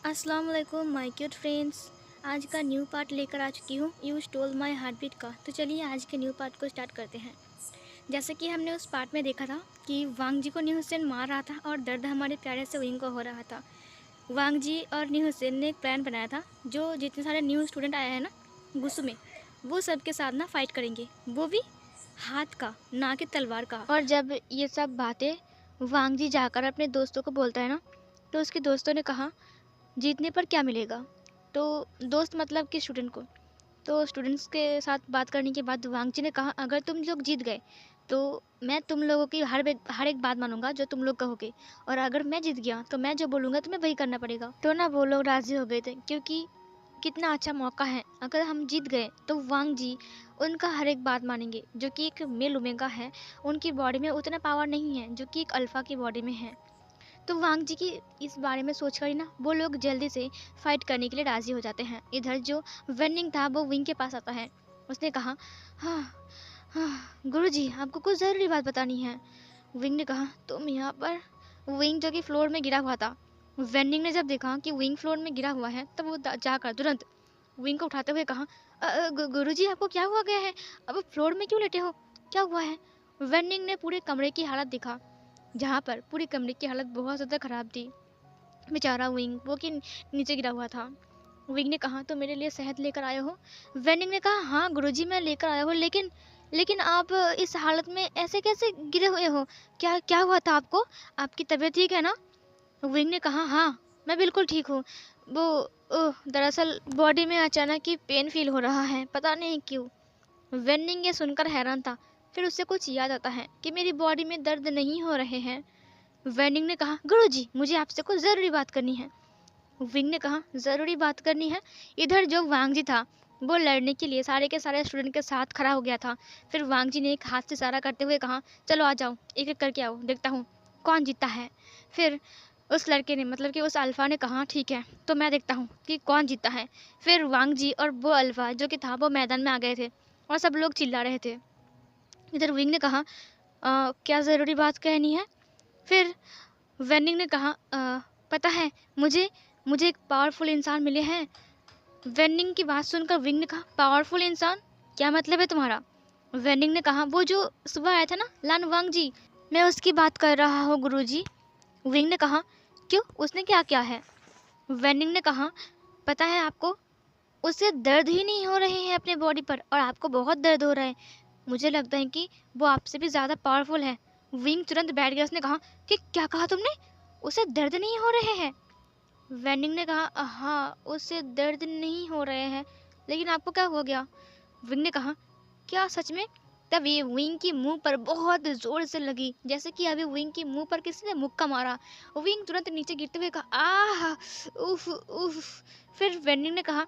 अस्सलाम वालेकुम my cute friends. आज का न्यू पार्ट लेकर आ चुकी हूँ यू स्टोल माय हार्टबीट का। तो चलिए आज के न्यू पार्ट को स्टार्ट करते हैं। जैसे कि हमने उस पार्ट में देखा था कि वांग जी को न्यू हुसैन मार रहा था और दर्द हमारे प्यारे से विंग को हो रहा था। वांग जी और न्यू हुसैन ने एक प्लान बनाया था, जो जितने सारे न्यू स्टूडेंट आए हैं ना गुस्सू में, वो सबके साथ ना फाइट करेंगे, वो भी हाथ का ना कि तलवार का। और जब ये सब बातें वांग जी जाकर अपने दोस्तों को बोलता है ना, तो उसके दोस्तों ने कहा जीतने पर क्या मिलेगा। तो दोस्त मतलब कि स्टूडेंट को। तो स्टूडेंट्स के साथ बात करने के बाद वांग जी ने कहा अगर तुम लोग जीत गए तो मैं तुम लोगों की हर एक बात मानूंगा जो तुम लोग कहोगे, और अगर मैं जीत गया तो मैं जो बोलूँगा तुम्हें वही करना पड़ेगा। तो ना वो लोग राज़ी हो गए थे, क्योंकि कितना अच्छा मौका है। अगर हम जीत गए तो वांग जी उनका हर एक बात मानेंगे, जो कि एक मेल ओमेगा है, उनकी बॉडी में उतना पावर नहीं है जो कि एक अल्फ़ा की बॉडी में है। तो वांग जी की इस बारे में सोचकर ही ना वो लोग जल्दी से फाइट करने के लिए राजी हो जाते हैं। इधर जो वेनिंग था वो विंग के पास आता है। उसने कहा हाँ हाँ गुरुजी, आपको कुछ ज़रूरी बात बतानी है। विंग ने कहा तुम यहाँ पर। विंग जो कि फ्लोर में गिरा हुआ था, वेनिंग ने जब देखा कि विंग फ्लोर में गिरा हुआ है तब वो जाकर तुरंत विंग को उठाते हुए कहा गुरुजी आपको क्या हुआ गया है, अब फ्लोर में क्यों लेटे हो, क्या हुआ है। वेनिंग ने पूरे कमरे की हालत दिखा, जहाँ पर पूरी कमरे की हालत बहुत ज़्यादा ख़राब थी। बेचारा विंग वो कि नीचे गिरा हुआ था। विंग ने कहा तो मेरे लिए शहद लेकर आए हो। वेनिंग ने कहा हाँ गुरुजी मैं लेकर आया हूँ, लेकिन लेकिन आप इस हालत में ऐसे कैसे गिरे हुए हो, क्या क्या हुआ था आपको, आपकी तबीयत ठीक है ना। विंग ने कहा हाँ मैं बिल्कुल ठीक हूँ। वो दरअसल बॉडी में अचानक ही पेन फील हो रहा है, पता नहीं क्यों। वेनिंग ये सुनकर हैरान था। फिर उससे कुछ याद आता है कि मेरी बॉडी में दर्द नहीं हो रहे हैं। वेनिंग ने कहा गुरुजी मुझे आपसे कुछ ज़रूरी बात करनी है। विंग ने कहा ज़रूरी बात करनी है। इधर जो वांग जी था वो लड़ने के लिए सारे के सारे स्टूडेंट के साथ खड़ा हो गया था। फिर वांग जी ने एक हाथ से इशारा करते हुए कहा चलो आ जाओ, एक एक करके आओ, देखता हूँ कौन जीतता है। फिर उस लड़के ने मतलब कि उस अल्फ़ा ने कहा ठीक है तो मैं देखता हूँ कि कौन जीतता है। फिर वांग जी और वो अल्फ़ा जो कि था वो मैदान में आ गए थे और सब लोग चिल्ला रहे थे। इधर विंग ने कहा क्या ज़रूरी बात कहनी है। फिर वेनिंग ने कहा पता है मुझे मुझे एक पावरफुल इंसान मिले हैं। वेनिंग की बात सुनकर विंग ने कहा पावरफुल इंसान, क्या मतलब है तुम्हारा। वेनिंग ने कहा वो जो सुबह आया था ना लान वांग जी, मैं उसकी बात कर रहा हूँ गुरुजी। विंग ने कहा क्यों, उसने क्या किया है। वेनिंग ने कहा पता है आपको, उसे दर्द ही नहीं हो रहे हैं अपने बॉडी पर और आपको बहुत दर्द हो रहा है। मुझे लगता है कि वो आपसे भी ज़्यादा पावरफुल है। विंग तुरंत बैठ गया, उसने कहा कि क्या कहा तुमने, उसे दर्द नहीं हो रहे हैं। वेनिंग ने कहा हाँ उसे दर्द नहीं हो रहे हैं, लेकिन आपको क्या हो गया। विंग ने कहा क्या सच में। तभी विंग की मुंह पर बहुत जोर से लगी, जैसे कि अभी विंग की मुंह पर किसी ने मुक्का मारा। विंग तुरंत नीचे गिरते हुए कहा आह उफ उफ। फिर वेनिंग ने कहा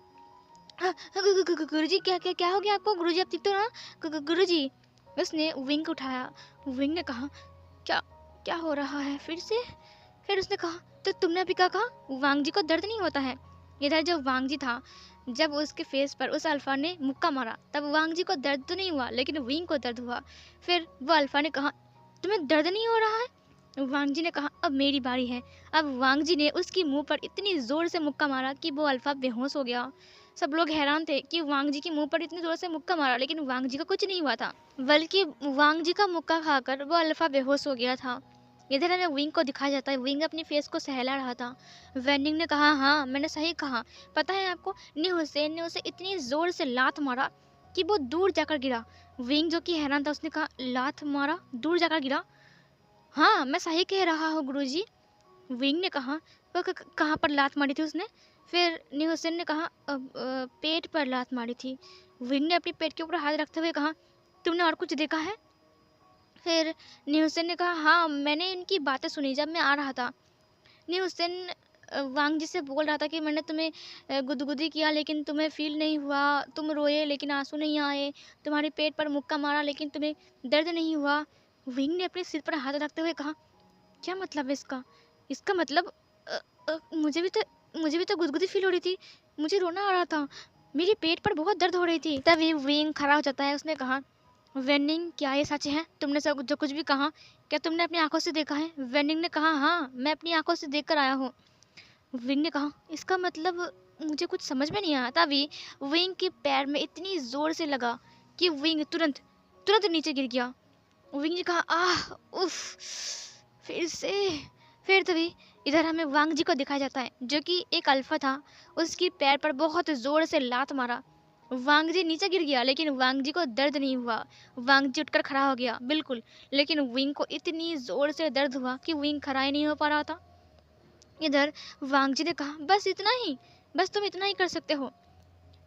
गुरुजी क्या क्या क्या हो गया आपको, गुरुजी आप ठीक तो ना गुरुजी। उसने विंग को उठाया। विंग ने कहा क्या क्या हो रहा है फिर से। फिर उसने कहा तो तुमने अभी क्या कहा, वांग जी को दर्द नहीं होता है। इधर जो वांग जी था, जब उसके फेस पर उस अल्फा ने मुक्का मारा तब वांग जी को दर्द तो नहीं हुआ, लेकिन विंग को दर्द हुआ। फिर वो अल्फा ने कहा तुम्हें दर्द नहीं हो रहा है। वांग जी ने कहा अब मेरी बारी है। अब वांग जी ने उसकी मुंह पर इतनी जोर से मुक्का मारा कि वो अल्फा बेहोश हो गया। सब लोग हैरान थे कि वांग जी की मुंह पर इतनी जोर से मुक्का मारा, लेकिन वांग जी को कुछ नहीं हुआ था, बल्कि वांग जी का मुक्का खाकर वो अल्फा बेहोश हो गया था। इधर हमें विंग को दिखाया जाता है, विंग अपनी फेस को सहला रहा था। वेनिंग ने कहा हाँ मैंने सही कहा, पता है आपको न्यू हुसैन ने उसे इतनी जोर से लात मारा कि वो दूर जाकर गिरा। विंग जो कि हैरान था, उसने कहा लात मारा, दूर जाकर गिरा। हाँ मैं सही कह रहा हूँ गुरुजी। विंग ने कहा वो कहाँ पर लात मारी थी उसने। फिर न्यू हुसैन ने कहा पेट पर लात मारी थी। विंग ने अपनी पेट के ऊपर हाथ रखते हुए कहा तुमने और कुछ देखा है। फिर न्यू हुसैन ने कहा हाँ मैंने इनकी बातें सुनी जब मैं आ रहा था। न्यू हुसैन वांग जी से बोल रहा था कि मैंने तुम्हें गुदगुदी किया लेकिन तुम्हें फील नहीं हुआ, तुम रोए लेकिन आंसू नहीं आए, तुम्हारे पेट पर मुक्का मारा लेकिन तुम्हें दर्द नहीं हुआ। विंग ने अपने सिर पर हाथ रखते हुए कहा क्या मतलब है इसका, इसका मतलब मुझे भी तो गुदगुदी फील हो रही थी, मुझे रोना आ रहा था, मेरी पेट पर बहुत दर्द हो रही थी। तभी विंग खड़ा हो जाता है, उसने कहा वेनिंग क्या ये सच है, तुमने सब जो कुछ भी कहा क्या तुमने अपनी आंखों से देखा है। वेनिंग ने कहा हाँ मैं अपनी आंखों से देख कर आया हूँ। विंग ने कहा, इसका मतलब मुझे कुछ समझ में नहीं आया। तभी विंग के पैर में इतनी जोर से लगा कि विंग तुरंत तुरंत नीचे गिर गया। विंग ने कहा, आह उफ, फिर से। फिर तभी इधर हमें वांग जी को दिखाया जाता है, जो कि एक अल्फा था। उसकी पैर पर बहुत जोर से लात मारा। वांग जी नीचे गिर गया, लेकिन वांग जी को दर्द नहीं हुआ। वांग जी उठकर खड़ा हो गया, बिल्कुल। लेकिन विंग को इतनी जोर से दर्द हुआ कि विंग खड़ा ही नहीं हो पा रहा था। इधर वांग जी ने कहा, बस इतना ही, बस तुम इतना ही कर सकते हो।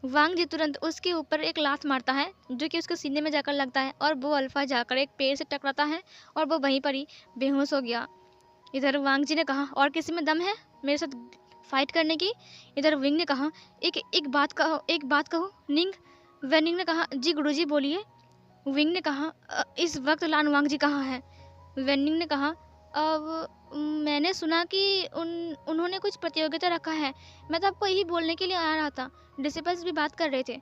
वांग जी तुरंत उसके ऊपर एक लात मारता है, जो कि उसके सीने में जाकर लगता है, और वो अल्फा जाकर एक पेड़ से टकराता है और वो वहीं पर ही बेहोश हो गया। इधर वांग जी ने कहा, और किसी में दम है मेरे साथ फाइट करने की? इधर विंग ने कहा, एक बात कहो निंग। वेनिंग ने कहा, जी गुरुजी बोलिए। विंग ने कहा, इस वक्त लान वांग जी कहाँ है?" वेनिंग ने कहा, अब मैंने सुना कि उन्होंने कुछ प्रतियोगिता रखा है। मैं तो आपको यही बोलने के लिए आ रहा था। डिसिपल्स भी बात कर रहे थे।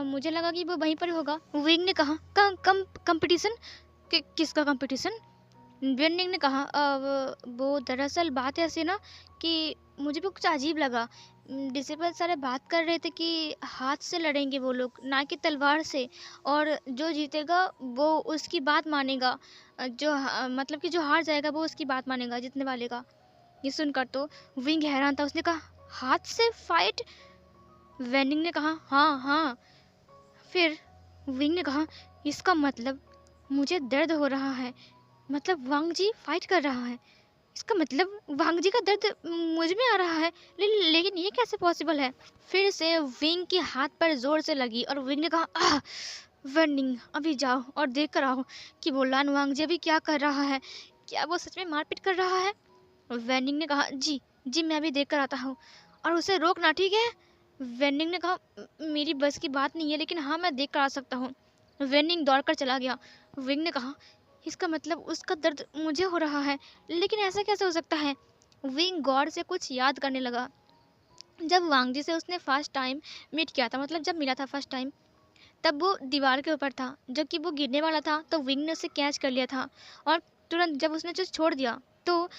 मुझे लगा कि वो वहीं पर होगा। विंग ने कहा, कंपटीशन? किसका कंपटीशन? वेनिंग ने कहा, वो दरअसल बात ऐसी ना कि मुझे भी कुछ अजीब लगा। डिसिपल सारे बात कर रहे थे कि हाथ से लड़ेंगे वो लोग, ना कि तलवार से, और जो जीतेगा वो उसकी बात मानेगा, मतलब कि जो हार जाएगा वो उसकी बात मानेगा, जीतने वाले का। ये सुनकर तो विंग हैरान था। उसने कहा, हाथ से फाइट? वेनिंग ने कहा, हाँ हाँ। फिर विंग ने कहा, इसका मतलब मुझे दर्द हो रहा है, मतलब वांग जी फाइट कर रहा है। इसका मतलब वांग जी का दर्द मुझ में आ रहा है। लेकिन ये कैसे पॉसिबल है? फिर से विंग के हाथ पर जोर से लगी और विंग ने कहा, आह! वेनिंग, अभी जाओ और देख कर आओ कि वो लान वांग जी अभी क्या कर रहा है। क्या वो सच में मारपीट कर रहा है? वेनिंग ने कहा, जी जी मैं अभी देख कर आता हूँ, और उसे रोकना, ठीक है? वेनिंग ने कहा, मेरी बस की बात नहीं है, लेकिन हाँ मैं देख कर आ सकता हूँ। वेनिंग दौड़कर चला गया। विंग ने कहा, इसका मतलब उसका दर्द मुझे हो रहा है, लेकिन ऐसा कैसे हो सकता है? विंग गौर से कुछ याद करने लगा। जब वांग जी से उसने फर्स्ट टाइम मीट किया था, मतलब जब मिला था फर्स्ट टाइम, तब वो दीवार के ऊपर था, जबकि वो गिरने वाला था, तो विंग ने उसे कैच कर लिया था। और तुरंत जब उसने उसे छोड़ दिया, तो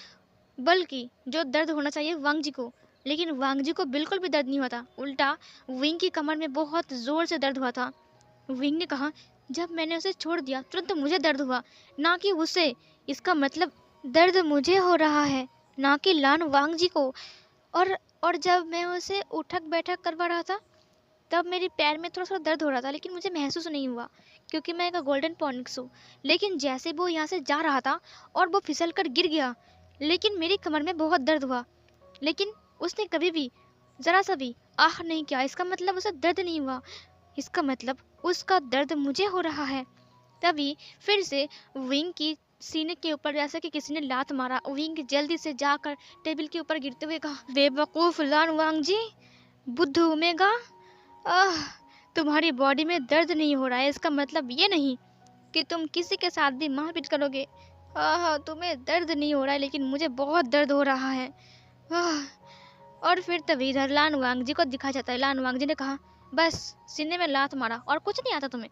बल्कि जो दर्द होना चाहिए वांग जी को, लेकिन वांग जी को बिल्कुल भी दर्द नहीं हुआ था। उल्टा विंग की कमर में बहुत ज़ोर से दर्द हुआ था। विंग ने कहा, जब मैंने उसे छोड़ दिया तुरंत तो मुझे दर्द हुआ, ना कि उसे। इसका मतलब दर्द मुझे हो रहा है, ना कि लान वांग जी को। और और जब मैं उसे उठक बैठक करवा रहा था, तब मेरे पैर में थोड़ा सा दर्द हो रहा था, लेकिन मुझे महसूस नहीं हुआ, क्योंकि मैं एक गोल्डन पॉनिक्स हूँ। लेकिन जैसे वो यहाँ से जा रहा था और वो फिसल कर गिर गया, लेकिन मेरी कमर में बहुत दर्द हुआ, लेकिन उसने कभी भी ज़रा सा भी आह नहीं किया। इसका मतलब उसे दर्द नहीं हुआ, इसका मतलब उसका दर्द मुझे हो रहा है। तभी फिर से विंग की सीने के ऊपर जैसा कि किसी ने लात मारा। विंग जल्दी से जाकर टेबल के ऊपर गिरते हुए कहा, बेवकूफ़ लान वांग जी, बुद्ध उमेगा, आह, तुम्हारी बॉडी में दर्द नहीं हो रहा है, इसका मतलब ये नहीं कि तुम किसी के साथ भी मारपीट करोगे। आह, तुम्हें दर्द नहीं हो रहा है, लेकिन मुझे बहुत दर्द हो रहा है। आह। और फिर तभी इधर लान वांग जी को दिखा जाता है। लान वांग जी ने कहा, बस सीने में लात मारा और कुछ नहीं आता तुम्हें।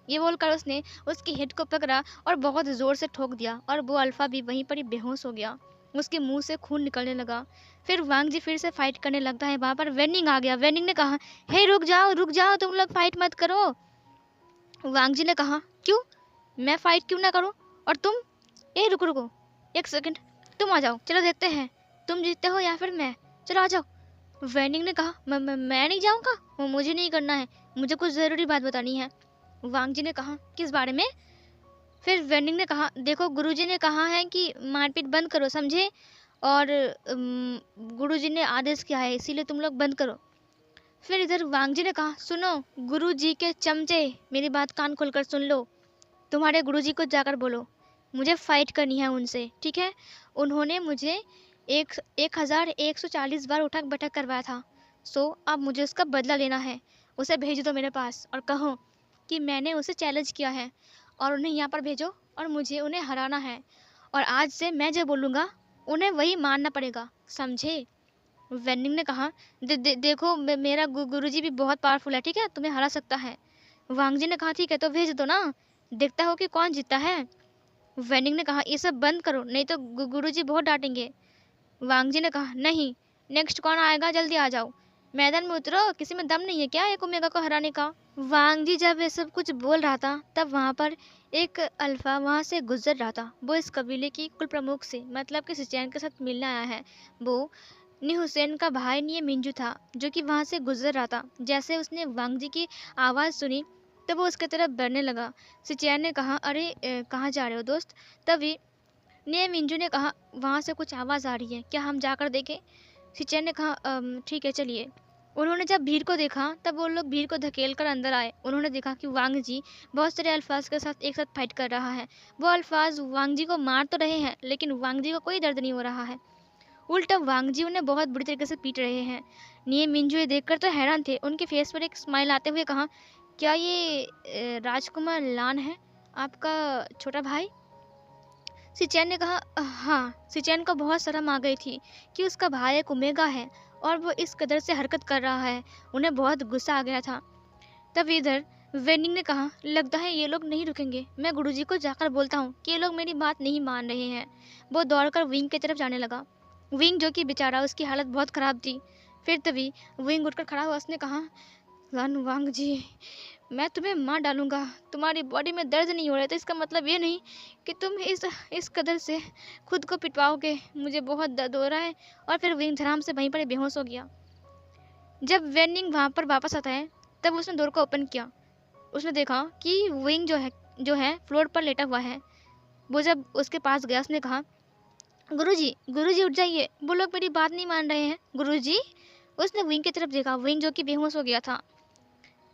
ये बोलकर उसने उसकी हेड को पकड़ा और बहुत ज़ोर से ठोक दिया, और वो अल्फा भी वहीं पर ही बेहोश हो गया। उसके मुंह से खून निकलने लगा। फिर वांग जी फिर से फाइट करने लगता है। वहाँ पर वेनिंग आ गया। वेनिंग ने कहा, हे रुक जाओ, तुम लोग फाइट मत करो। वांग जी ने कहा, क्यों, मैं फाइट क्यों ना करूं? और तुम? ए रुको रुको, एक सेकंड, तुम आ जाओ, चलो देखते हैं तुम जीतते हो या फिर मैं। चलो आ जाओ। वेनिंग ने कहा, मैं नहीं जाऊंगा, वो मुझे नहीं करना है, मुझे कुछ ज़रूरी बात बतानी है। वांग जी ने कहा, किस बारे में? फिर वेनिंग ने कहा, देखो गुरुजी ने कहा है कि मारपीट बंद करो, समझे? और गुरुजी ने आदेश किया है, इसीलिए तुम लोग बंद करो। फिर इधर वांग जी ने कहा, सुनो गुरुजी के चमचे, मेरी बात कान खोलकर सुन लो। तुम्हारे गुरुजी को जाकर बोलो मुझे फाइट करनी है उनसे, ठीक है? उन्होंने मुझे 1140 बार उठक बैठक करवाया था, सो अब मुझे उसका बदला लेना है। उसे भेज दो मेरे पास और कहो कि मैंने उसे चैलेंज किया है, और उन्हें यहाँ पर भेजो, और मुझे उन्हें हराना है। और आज से मैं जो बोलूँगा उन्हें वही मानना पड़ेगा, समझे? वेनिंग ने कहा, देखो मेरा गुरुजी भी बहुत पावरफुल है, ठीक है? तुम्हें हरा सकता है। वांग जी ने कहा, ठीक है तो भेज दो ना, देखता हो कि कौन जीतता है। वेनिंग ने कहा, ये सब बंद करो, नहीं तो गुरुजी बहुत डांटेंगे। वांग जी ने कहा, नहीं, नेक्स्ट कौन आएगा, जल्दी आ जाओ, मैदान में उतरो, किसी में दम नहीं है क्या एक ओमेगा को हराने का। वांग जी जब ये सब कुछ बोल रहा था तब वहाँ पर एक अल्फा वहाँ से गुजर रहा था। वो इस कबीले की कुल प्रमुख से मतलब कि सिचैन के साथ मिलने आया है। वो नी हुसैन का भाई नी मिंजू था जो कि वहाँ से गुजर रहा था। जैसे उसने वांग जी की आवाज़ सुनी तब वो उसके तरफ बढ़ने लगा। सिचैन ने कहा, अरे कहाँ जा रहे हो दोस्त। तभी ने मिंजू ने कहा, वहाँ से कुछ आवाज़ आ रही है, क्या हम जाकर देखें। सिचैन ने कहा, ठीक है चलिए। उन्होंने जब भीड़ को देखा तब वो लोग भीड़ को धकेल कर अंदर आए। उन्होंने देखा कि वांग जी बहुत सारे अल्फाज के साथ एक साथ फाइट कर रहा है। वो अल्फाज वांग जी को मार तो रहे हैं लेकिन वांग जी को कोई दर्द नहीं हो रहा है, उल्टा वांग जी उन्हें बहुत बुरी तरीके से पीट रहे हैं। निये मिंजू ये देखकर तो हैरान थे। उनके फेस पर एक स्माइल आते हुए कहा, क्या ये राजकुमार लान है, आपका छोटा भाई। सिचैन ने कहा, हाँ। सिचैन को बहुत शर्म आ गई थी कि उसका भाई एक ओमेगा है और वो इस कदर से हरकत कर रहा है। उन्हें बहुत गुस्सा आ गया था। तब इधर वेनिंग ने कहा, लगता है ये लोग नहीं रुकेंगे, मैं गुरुजी को जाकर बोलता हूँ कि ये लोग मेरी बात नहीं मान रहे हैं। वो दौड़कर विंग की तरफ जाने लगा। विंग जो कि बेचारा उसकी हालत बहुत ख़राब थी। फिर तभी विंग उठकर खड़ा हुआ, उसने कहा, लन वांग जी, मैं तुम्हें मार डालूंगा। तुम्हारी बॉडी में दर्द नहीं हो रहा है तो इसका मतलब ये नहीं कि तुम इस कदर से खुद को पिटवाओगे। मुझे बहुत दर्द हो रहा है। और फिर विंग धड़ाम से वहीं पर बेहोश हो गया। जब वेनिंग वहाँ पर वापस आता है तब उसने डोर को ओपन किया। उसने देखा कि विंग जो है फ्लोर पर लेटा हुआ है। वो जब उसके पास गया उसने कहा, गुरुजी गुरुजी उठ जाइए, वो लोग मेरी बात नहीं मान रहे हैं गुरुजी। उसने विंग की तरफ देखा, विंग जो कि बेहोश हो गया था।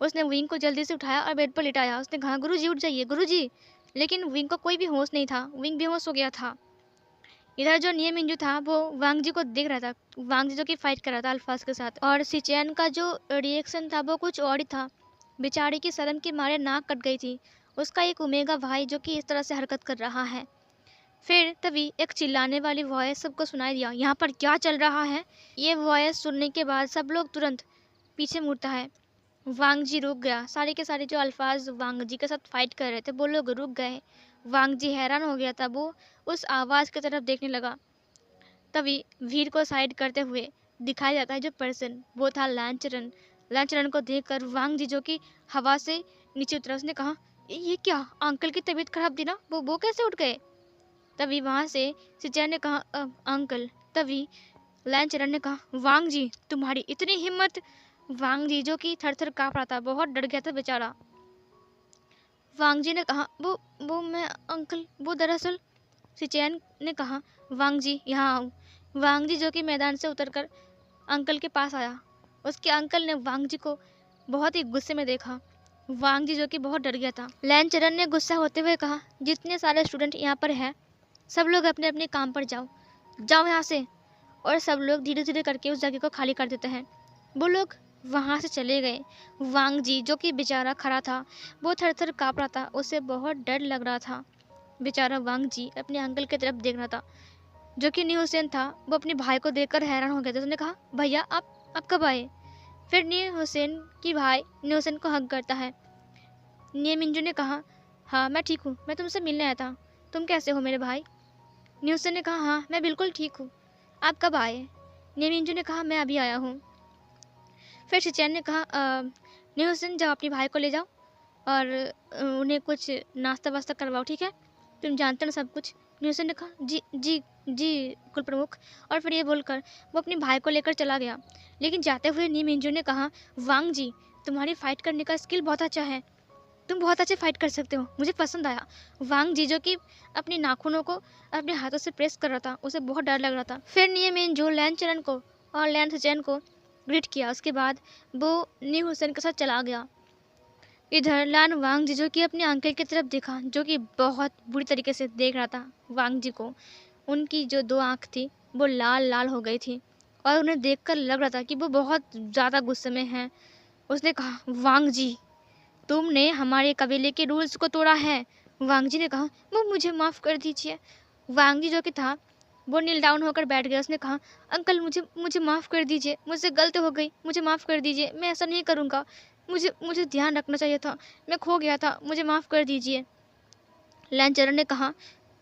उसने विंग को जल्दी से उठाया और बेड पर लिटाया। उसने कहा, गुरुजी उठ जाइए गुरुजी। लेकिन विंग को कोई भी होश नहीं था, विंग बेहोश हो गया था। इधर जो निये मिंजू था वो वांग जी को देख रहा था, वांग जी जो कि फाइट कर रहा था अल्फाज के साथ। और सिचैन का जो रिएक्शन था वो कुछ और ही था। बेचारी की शर्म के मारे नाक कट गई थी। उसका एक ओमेगा भाई जो कि इस तरह से हरकत कर रहा है। फिर तभी एक चिल्लाने वाली वॉइस सबको सुनाई दिया, यहाँ पर क्या चल रहा है। ये वॉइस सुनने के बाद सब लोग तुरंत पीछे मुड़ता है। वांग जी रुक गया। सारे के सारे जो अल्फाज वांग जी के साथ फाइट कर रहे थे वो लोग रुक गए। वांग जी हैरान हो गया था। वो उस आवाज़ की तरफ देखने लगा। तभी भीड़ को साइड करते हुए दिखाया जाता है जो पर्सन, वो था लैंचरन। लैंचरन को देखकर वांग जी जो कि हवा से नीचे उतरा, उसने कहा, ये क्या, अंकल की तबीयत खराब थी ना, वो कैसे उठ गए। तभी वहाँ से सिचैन ने कहा, अंकल। तभी लैंचरन ने कहा, वांग जी तुम्हारी इतनी हिम्मत। वांग जी जो कि थर थर काँप रहा था, बहुत डर गया था बेचारा। वांग जी ने कहा, वो मैं अंकल, वो दरअसल। सिचैन ने कहा, वांग जी यहाँ आओ। वांग जी जो कि मैदान से उतरकर अंकल के पास आया। उसके अंकल ने वांग जी को बहुत ही गुस्से में देखा। वांग जी जो कि बहुत डर गया था। लैंचरन ने गुस्सा होते हुए कहा, जितने सारे स्टूडेंट यहाँ पर हैं सब लोग अपने अपने काम पर जाओ, जाओ यहाँ से। और सब लोग धीरे धीरे करके उस जगह को खाली कर देते हैं। वो लोग वहाँ से चले गए। वांग जी जो कि बेचारा खड़ा था वो थर थर काँप रहा था, उसे बहुत डर लग रहा था। बेचारा वांग जी अपने अंकल की तरफ देख रहा था जो कि न्यू हुसैन था। वो अपने भाई को देखकर हैरान हो गया था। उसने कहा, भैया आप कब आए। फिर न्यू हुसैन की भाई न्यू हुसैन को हक करता है। न्यू मिंजू ने कहा, हाँ मैं ठीक हूँ, मैं तुमसे मिलने आया था, तुम कैसे हो मेरे भाई। न्यू हुसैन ने कहा, हाँ मैं बिल्कुल ठीक हूँ, आप कब आए। न्यू मिंजू ने कहा, मैं अभी आया हूँ। फिर सिचैन ने कहा, न्यू हुसैन जाओ अपने भाई को ले जाओ और उन्हें कुछ नाश्ता वास्ता करवाओ, ठीक है, तुम जानते हो ना सब कुछ। न्यू हुसैन ने कहा, जी जी जी कुल प्रमुख। और फिर ये बोलकर वो अपने भाई को लेकर चला गया। लेकिन जाते हुए नी मिंजू ने कहा, वांग जी तुम्हारी फाइट करने का स्किल बहुत अच्छा है, तुम बहुत अच्छे फाइट कर सकते हो, मुझे पसंद आया। वांग जी जो कि अपने नाखूनों को अपने हाथों से प्रेस कर रहा था, उसे बहुत डर लग रहा था। फिर नी मिंजू लैंचरन को और लैन सिचैन को ग्रीट किया। उसके बाद वो न्यू हुसैन के साथ चला गया। इधर लान वांग जी जो कि अपने अंकल की तरफ देखा, जो कि बहुत बुरी तरीके से देख रहा था वांग जी को। उनकी जो दो आँख थी वो लाल लाल हो गई थी और उन्हें देखकर लग रहा था कि वो बहुत ज़्यादा गुस्से में हैं। उसने कहा, वांग जी तुमने हमारे कबीले के रूल्स को तोड़ा है। वांग जी ने कहा, वो मुझे माफ़ कर दीजिए। वांग जी जो कि था वो नील डाउन होकर बैठ गया। उसने कहा, अंकल मुझे माफ़ कर दीजिए, मुझसे गलती हो गई, मुझे माफ़ कर दीजिए, मैं ऐसा नहीं करूँगा, मुझे ध्यान रखना चाहिए था, मैं खो गया था, मुझे माफ़ कर दीजिए। लैंचरन ने कहा,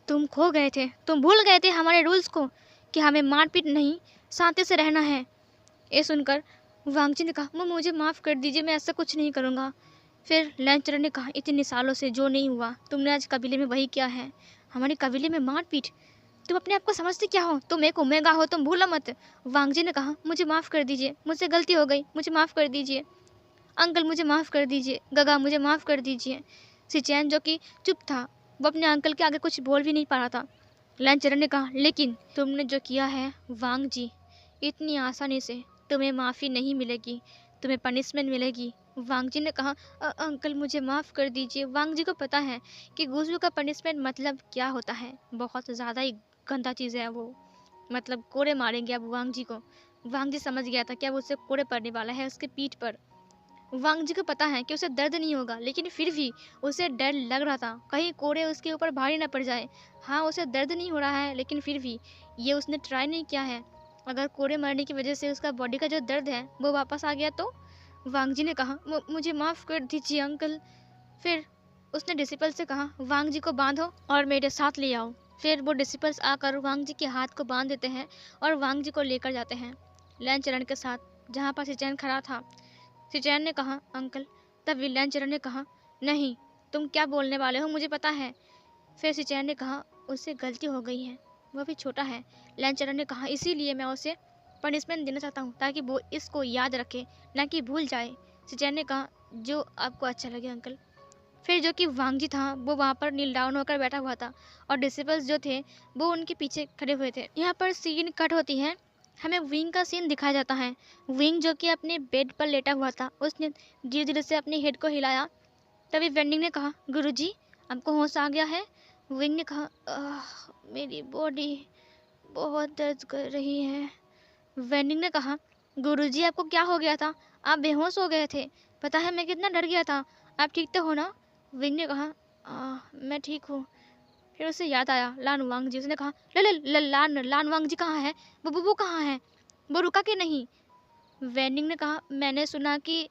तुम खो गए थे, तुम भूल गए थे हमारे रूल्स को कि हमें मारपीट नहीं, शांति से रहना है। ये सुनकर वांगजी ने कहा, मुझे माफ़ कर दीजिए, मैं ऐसा कुछ नहीं करूँगा। फिर लैंचरन ने कहा, इतने सालों से जो नहीं हुआ तुमने आज कबीले में वही किया है। हमारे कबीले में मारपीट, तुम अपने आप को समझते क्या हो? तुम एक ओमेगा हो, तुम भूलो मत। वांगजी ने कहा, मुझे माफ़ कर दीजिए, मुझसे गलती हो गई, मुझे माफ़ कर दीजिए। अंकल मुझे माफ़ कर दीजिए, गगा मुझे माफ़ कर दीजिए। सिचैन जो कि चुप था, वो अपने अंकल के आगे कुछ बोल भी नहीं पा रहा था। लैंचरन ने कहा, लेकिन तुमने जो किया है वांगजी, इतनी आसानी से तुम्हें माफ़ी नहीं मिलेगी, तुम्हें पनिशमेंट मिलेगी। वांगजी ने कहा, अंकल मुझे माफ़ कर दीजिए। वांगजी को पता है कि गुजू का पनिशमेंट मतलब क्या होता है, बहुत ज़्यादा ही गंदा चीज़ है वो, मतलब कोड़े मारेंगे अब वांगजी को। वांगजी समझ गया था कि अब उससे कोड़े पड़ने वाला है उसके पीठ पर। वांगजी को पता है कि उसे दर्द नहीं होगा, लेकिन फिर भी उसे डर लग रहा था कहीं कोड़े उसके ऊपर भारी ना पड़ जाए। हाँ, उसे दर्द नहीं हो रहा है, लेकिन फिर भी ये उसने ट्राई नहीं किया है। अगर कोड़े मारने की वजह से उसका बॉडी का जो दर्द है वो वापस आ गया तो? वांगजी ने कहा, मुझे माफ़ कर दीजिए अंकल। फिर उसने डिसिपल से कहा, वांगजी को बांधो और मेरे साथ ले आओ। फिर वो डिसिपल्स आकर वांगजी के हाथ को बांध देते हैं और वांगजी को लेकर जाते हैं लैंचरन के साथ, जहाँ पर सिचैन खड़ा था। सिचैन ने कहा, अंकल। तब लैंचरन ने कहा, नहीं, तुम क्या बोलने वाले हो, मुझे पता है। फिर सिचैन ने कहा, उससे गलती हो गई है, वह भी छोटा है। लैंचरन ने कहा, इसीलिए मैं उसे पनिशमेंट देना चाहता हूँ ताकि वो इसको याद रखे, ना कि भूल जाए। सिचैन ने कहा, जो आपको अच्छा लगे अंकल। फिर जो कि वांगजी था वो वहाँ पर नील डाउन होकर बैठा हुआ था और डिसिपल्स जो थे वो उनके पीछे खड़े हुए थे। यहाँ पर सीन कट होती है, हमें विंग का सीन दिखाया जाता है। विंग जो कि अपने बेड पर लेटा हुआ था, उसने धीरे धीरे से अपनी हेड को हिलाया। तभी वेंडिंग ने कहा, गुरुजी आपको होश आ गया है? विंग ने कहा, मेरी बॉडी बहुत दर्द कर रही है। वेंडिंग ने कहा, गुरुजी आपको क्या हो गया था? आप बेहोश हो गए थे, पता है मैं कितना डर गया था। आप ठीक तो हो ना? विंग ने कहा, मैं ठीक हूँ। फिर उसे याद आया लान वांग जी। उसने कहा, ल, ल, ल, लान लान वांग जी कहाँ है? वो कहाँ है? वो रुका कि नहीं? वेंडिंग ने कहा, मैंने सुना कि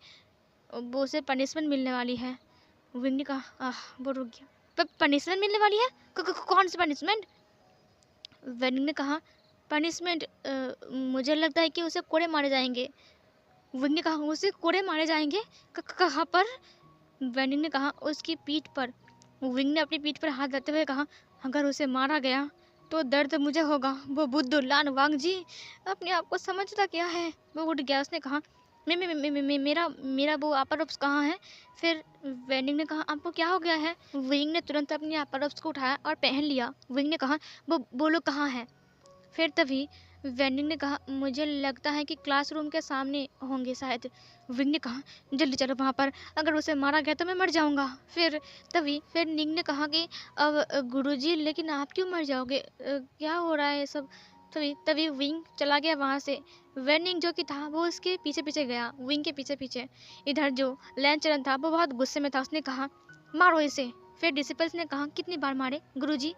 वो उसे पनिशमेंट मिलने वाली है। विंग ने कहा, वो रुक गया। पनिशमेंट मिलने वाली है? कौन सी पनिशमेंट? वेंडिंग ने कहा, पनिशमेंट मुझे लगता है कि उसे कोड़े मारे जाएंगे। विंग ने कहा, उसे कोड़े मारे जाएंगे? कहाँ पर? वेंडिंग ने कहा, उसकी पीठ पर। विंग ने अपनी पीठ पर हाथ रखते हुए कहा, अगर उसे मारा गया तो दर्द मुझे होगा। वो बुद्धू लान वांग जी अपने आप को समझता क्या है? वो उठ गया। उसने कहा, मेरा वो अपर रब्स कहाँ है? फिर वेंडिंग ने कहा, आपको क्या हो गया है? विंग ने तुरंत अपनी अपर रब्स को उठाया और पहन लिया। विंग ने कहा, वो लोग कहाँ है? फिर तभी वेंडिंग ने कहा, मुझे लगता है कि क्लासरूम के सामने होंगे शायद। विंग ने कहा, जल्दी चलो वहाँ पर, अगर उसे मारा गया तो मैं मर जाऊँगा। फिर निंग ने कहा कि अब गुरुजी, लेकिन आप क्यों मर जाओगे? क्या हो रहा है ये सब? तभी विंग चला गया वहाँ से। वेंडिंग जो कि था वो उसके पीछे पीछे गया, विंग के पीछे पीछे। इधर जो लैंचरन था वो बहुत गुस्से में था। उसने कहा, मारो इसे। फिर डिसिपल्स ने कहा, कितनी बार मारे गुरुजी?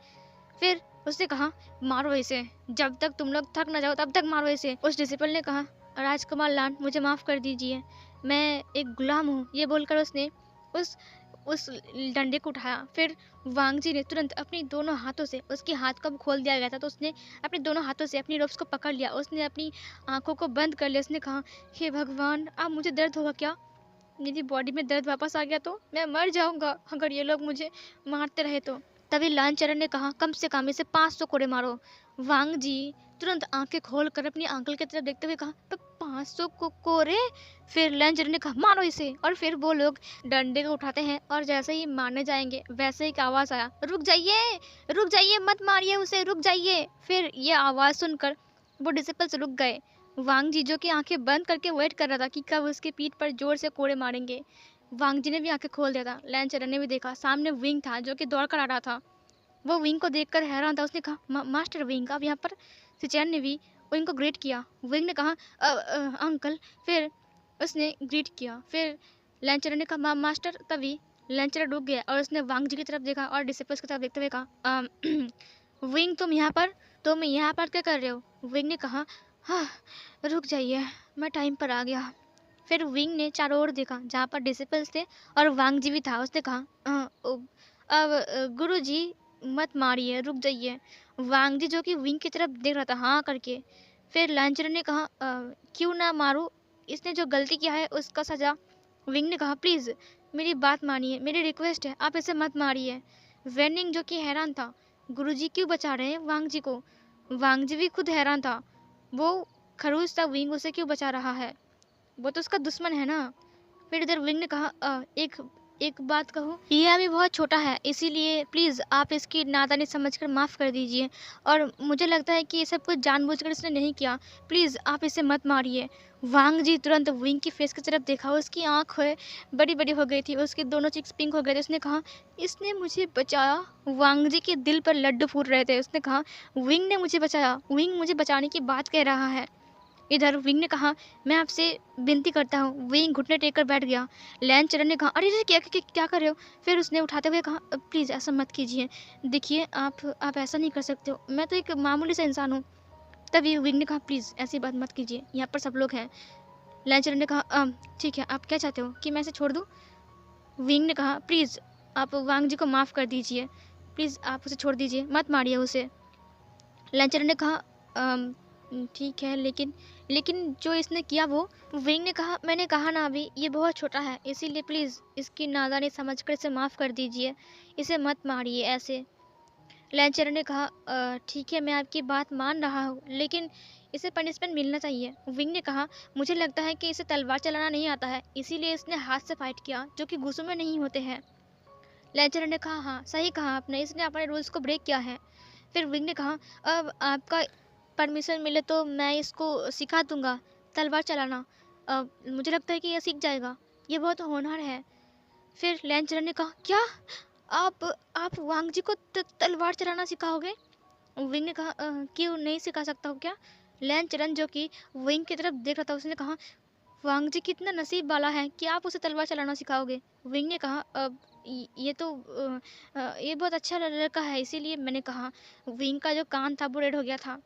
फिर उसने कहा, मारो इसे, जब तक तुम लोग थक न जाओ तब तक मारो इसे। उस डिसिपल ने कहा, राजकुमार लान मुझे माफ़ कर दीजिए, मैं एक गुलाम हूँ। ये बोलकर उसने उस डंडे को उठाया। फिर वांगजी ने तुरंत अपनी दोनों हाथों से, उसके हाथ को खोल दिया गया था तो उसने अपने दोनों हाथों से अपनी रोप्स को पकड़ लिया। उसने अपनी आंखों को बंद कर लिया। उसने कहा, हे भगवान, अब मुझे दर्द होगा क्या? मेरी बॉडी में दर्द वापस आ गया तो मैं मर जाऊंगा अगर ये लोग मुझे मारते रहे तो। तभी लांचरन ने कहा, कम से कम इसे 500 कोड़े मारो। वांग जी तुरंत आंखें खोलकर अपनी अंकल की तरफ देखते हुए कहा, 500 कोड़े? फिर लांचरन ने कहा, मारो इसे। और फिर वो लोग डंडे को उठाते हैं और जैसे ही मारने जाएंगे वैसे ही एक आवाज़ आया, रुक जाइए, मत मारिए उसे, रुक जाइए। फिर ये आवाज़ सुनकर वो डिसिपल्स रुक गए। वांग जी जो कि आंखें बंद करके वेट कर रहा था कि कब उसकी पीठ पर जोर से कोड़े मारेंगे। वांग जी ने भी आंखें खोल दिया था। लैंचरन ने भी देखा, सामने विंग था जो कि दौड़ कर आ रहा था। वो विंग को देखकर हैरान था। उसने कहा, मास्टर विंग आप यहाँ पर? सिचैन ने भी विंग को ग्रीट किया। विंग ने कहा, अंकल। फिर उसने ग्रीट किया। फिर लैंचरन ने कहा, मास्टर। तभी लैंचरन रुक गया और उसने वांग जी की तरफ देखा और डिसिपल्स की तरफ देखते हुए कहा, विंग तुम यहाँ पर क्या कर रहे हो? विंग ने कहा, हाँ, रुक जाइए, मैं टाइम पर आ गया। फिर विंग ने चारों ओर देखा जहाँ पर डिसिपल्स थे और वांग जी भी था। उसने कहा, अब गुरुजी मत मारिए, रुक जाइए। वांग जी जो कि विंग की तरफ देख रहा था हाँ करके। फिर लैंचरन ने कहा क्यों ना मारूं, इसने जो गलती किया है उसका सजा। विंग ने कहा प्लीज़ मेरी बात मानिए, मेरी रिक्वेस्ट है, आप इसे मत मारिए। वेनिंग जो कि हैरान था, गुरुजी क्यों बचा रहे हैं वांग जी को। वांग जी भी खुद हैरान था, वो खरूज था, विंग उसे क्यों बचा रहा है, वो तो उसका दुश्मन है ना। फिर इधर विंग ने कहा एक एक बात कहूँ, ये अभी बहुत छोटा है, इसीलिए प्लीज़ आप इसकी नादानी समझकर माफ़ कर दीजिए, और मुझे लगता है कि ये सब कुछ जानबूझकर इसने नहीं किया, प्लीज़ आप इसे मत मारिए। वांग जी तुरंत विंग की फेस की तरफ देखा, उसकी आँख है बड़ी बड़ी हो गई थी, उसके दोनों चिक्स पिंक हो गए थे। उसने कहा इसने मुझे बचाया। वांग जी के दिल पर लड्डू फूट रहे थे। उसने कहा विंग ने मुझे बचाया, विंग मुझे बचाने की बात कह रहा है। इधर विंग ने कहा मैं आपसे विनती करता हूँ। विंग घुटने टेक कर बैठ गया। लैंचरन ने कहा अरे अरे क्या कर रहे हो। फिर उसने उठाते हुए कहा प्लीज़ ऐसा मत कीजिए, देखिए आप ऐसा नहीं कर सकते हो, मैं तो एक मामूली सा इंसान हूँ। तभी विंग ने कहा प्लीज़ ऐसी बात मत कीजिए, यहाँ पर सब लोग हैं। लैंचरन ने कहा ठीक है, आप क्या चाहते हो कि मैं इसे छोड़ दूँ। विंग ने कहा प्लीज़ आप वांग जी को माफ़ कर दीजिए, प्लीज़ आप उसे छोड़ दीजिए, मत मारिए उसे। लैंचरन ने कहा ठीक है, लेकिन लेकिन जो इसने किया वो। विंग ने कहा मैंने कहा ना अभी, ये बहुत छोटा है, इसीलिए प्लीज़ इसकी नादानी समझकर इसे माफ़ कर दीजिए, इसे मत मारिए ऐसे। लैंचरन ने कहा ठीक है, मैं आपकी बात मान रहा हूँ, लेकिन इसे पनिशमेंट मिलना चाहिए। विंग ने कहा मुझे लगता है कि इसे तलवार चलाना नहीं आता है, इसीलिए इसने हाथ से फाइट किया, जो कि गुस्सों में नहीं होते हैं। लैंचरन ने कहा हाँ सही कहा आपने, इसने अपने रूल्स को ब्रेक किया है। फिर विंग ने कहा अब आपका परमिशन मिले तो मैं इसको सिखा दूंगा तलवार चलाना, मुझे लगता है कि यह सीख जाएगा, ये बहुत होनहार है। फिर लैंचरन ने कहा क्या आप वांग जी को तलवार चलाना सिखाओगे। विंग ने कहा क्यों नहीं सिखा सकता हूँ क्या। लैंचरन जो कि विंग की तरफ देख रहा था, उसने कहा वांग जी कितना नसीब वाला है कि आप उसे तलवार चलाना सिखाओगे। विंग ने कहा ये तो ये बहुत अच्छा लड़का है, इसीलिए मैंने कहा। विंग का जो कान था वो रेड हो गया था।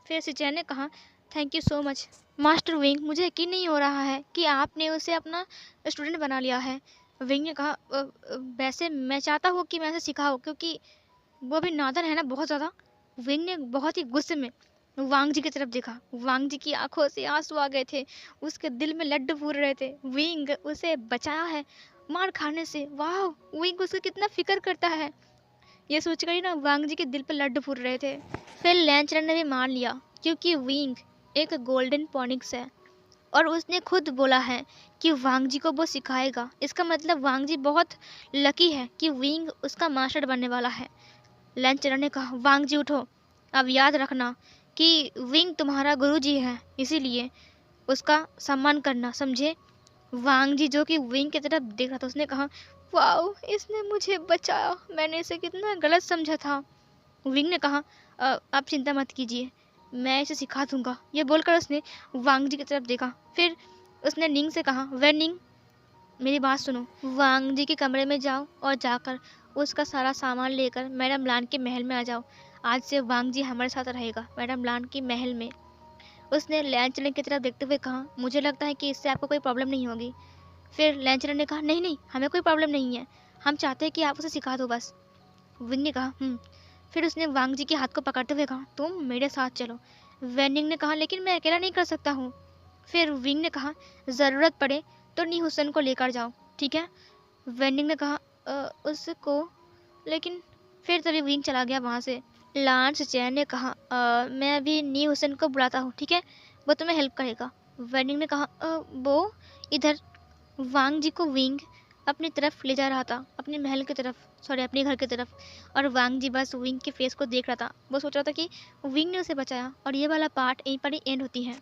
फिर सिचेन ने कहा thank you so much master wing, मुझे यकीन नहीं हो रहा है कि आपने उसे अपना स्टूडेंट बना लिया है। विंग ने कहा वैसे मैं चाहता हूँ कि मैं उसे सिखाऊँ, क्योंकि वो अभी नादान है ना बहुत ज़्यादा। विंग ने बहुत ही गुस्से में वांग जी की तरफ देखा। वांग जी की आंखों से आंसू आ गए थे, उसके दिल में लड्डू फूट रहे थे। विंग उसे बचाया है मार खाने से। वाह, विंग उसका कितना फिक्र करता है, ये सोचकर ही ना वांग जी के दिल पर लड्डू फूट रहे थे। फिर लैंचरन ने भी मान लिया, क्योंकि विंग एक गोल्डन पॉनिक्स है और उसने खुद बोला है कि वांग जी को वो सिखाएगा। इसका मतलब वांग जी बहुत लकी है कि विंग उसका मास्टर बनने वाला है। लैंचरन ने कहा वांग जी उठो, अब याद रखना कि विंग तुम्हारा गुरुजी है, इसीलिए उसका सम्मान करना, समझे। वांग जी जो कि विंग की तरफ देख रहा था, उसने कहा वाओ इसने मुझे बचाया, मैंने इसे कितना गलत समझा था। विंग ने कहा आप चिंता मत कीजिए, मैं इसे सिखा दूंगा। ये बोलकर उसने वांग जी की तरफ देखा। फिर उसने निंग से कहा वे निंग मेरी बात सुनो, वांग जी के कमरे में जाओ और जाकर उसका सारा सामान लेकर मैडम लान के महल में आ जाओ। आज से वांग जी हमारे साथ रहेगा मैडम लान के महल में। उसने लैंचरन की तरफ देखते हुए कहा मुझे लगता है कि इससे आपको कोई प्रॉब्लम नहीं होगी। फिर लैंचरन ने कहा नहीं नहीं, हमें कोई प्रॉब्लम नहीं है, हम चाहते हैं कि आप उसे सिखा दो बस। विंग ने कहा फिर उसने वांग जी के हाथ को पकड़ते हुए कहा तुम मेरे साथ चलो। वेनिंग ने कहा लेकिन मैं अकेला नहीं कर सकता हूँ। फिर विंग ने कहा ज़रूरत पड़े तो नी हुसैन को लेकर जाओ, ठीक है। वेनिंग ने कहा उसको, लेकिन फिर तभी विंग चला गया वहाँ से। लांस चैन ने कहा मैं अभी नी हुसैन को बुलाता हूँ, ठीक है, वो तुम्हें हेल्प करेगा। वेनिंग ने कहा वो इधर वांग जी को विंग अपनी तरफ ले जा रहा था, अपने महल की तरफ, सॉरी अपने घर की तरफ। और वांग जी बस विंग के फेस को देख रहा था, वो सोच रहा था कि विंग ने उसे बचाया। और ये वाला पार्ट यहीं पर ही एंड होती है।